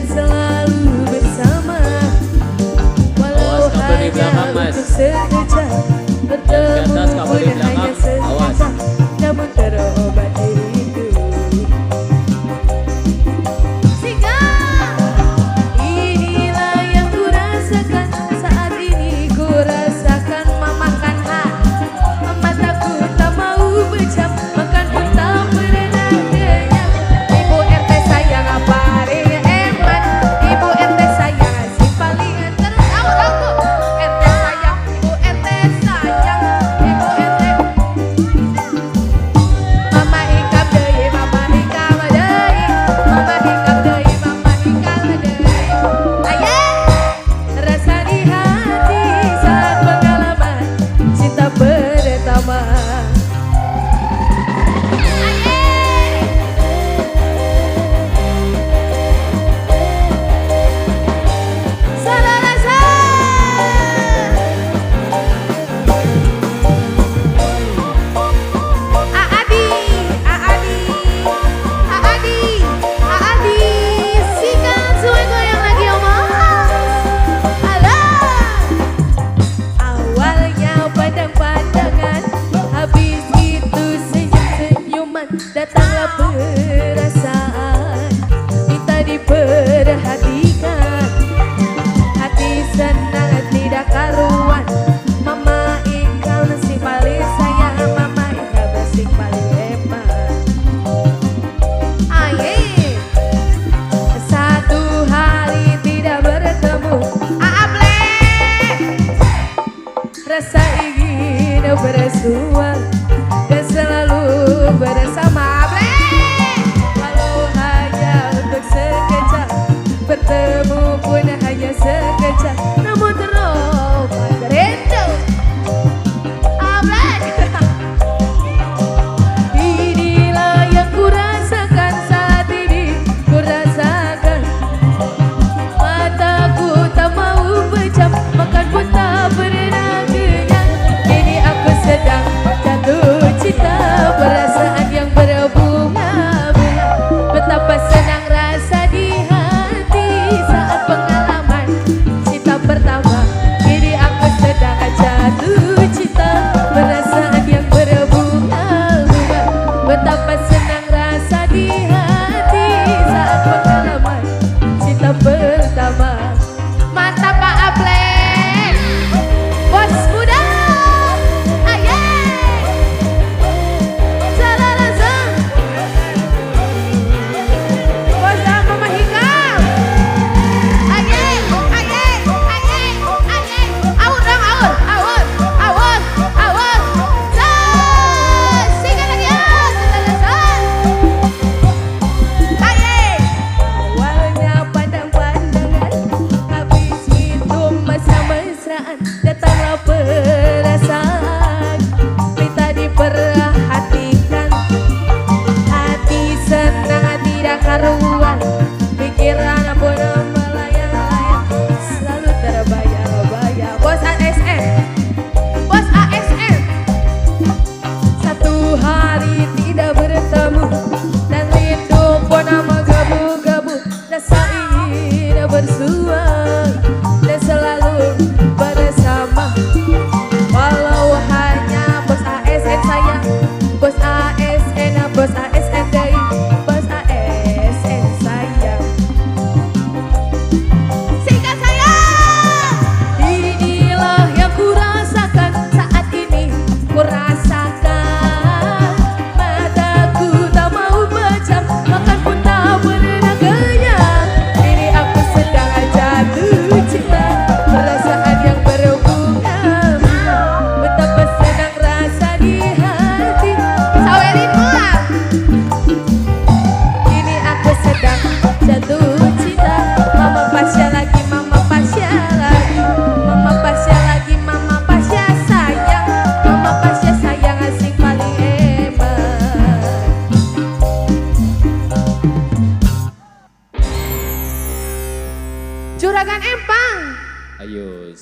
dan selalu bersama. Walau hanya untuk sekejap, bertemu pun hanya sekejap, namun terobati rindu. Inilah yang kurasakan saat ini, kurasakan memakan hati. Mataku tak mau pejam, makan pun tak pernah kenyang. Ibu RT sayang paling eman, Ibu RT sayang si paling terus aku. RT sayang, Ibu RT sayang, Ibu RT. Mama hikap deui, mama hikap deui, mama hikap deui, mama hikap deui. Aye, rasa di hati saat pengalaman cinta pertama. Salah rasa. Aadi, Aadi, Aadi, Aadi, sikat semua goyang lagi omong. Alah, awalnya pandang-pandangan, habis itu senyum-senyuman, datanglah perasaan, minta diperhatikan. Hati senang tidak karuan, mama Ikal si paling sayang, mama Ikal si paling hebat. Aye, satu hari tidak bertemu, Able, rasa ingin bersua dan selalu bersama. Able, walau hanya untuk sekejap, bertemu pun hanya sekejap, namun terobati rindu. Able, inilah yang kurasakan saat ini, kurasakan. Mataku tak mau pejam, makan pun tak pernah kenyang. Kini aku sedang jatuh cinta, perasaan yang berbunga-bunga. Betapa senang rasa di hati saat pengalaman cinta pertama. Kini aku sedang jatuh cinta, perasaan yang berbunga-bunga. Betapa senang rasa di hati saat pengalaman cinta pertama. Mantap Pak Able, bos muda. Aye, salah rasa. Bos Mama Hikam. Aye, aye, aye, aye. Aur dong, aur, aur, aur, aur. Sikat lagi ya, salah rasa. Aye, awalnya pandang-pandangan, habis itu mesra-mesraan, datanglah perasaan, minta diperhatikan. Hati senang tidak karuan, pikiran pun melayang-layang, selalu terbayang-bayang. Bos ASN, bos ASN. Satu hari tidak bertemu, dan rindu pun menggebu-gebu, rasa ingin bersua dan selalu bersama. Walau hanya bos ASN sayang, bos ASN, bos ASN deui, bos ASN sayang. Sikat sayang, inilah yang kurasakan saat ini, kurasakan. Mataku tak mau pejam, makan pun tak pernah kenyang. Kini aku sedang jatuh cinta, perasaan yang berbunga-bunga. Betapa senang rasa di hati. Sawerin pulang. Kini aku sedang jatuh cinta, mama Pasya lagi, mama Pasya lagi, mama Pasya lagi, mama Pasya sayang, mama Pasya sayang asik paling hebat. Juragan Empang. Ayo.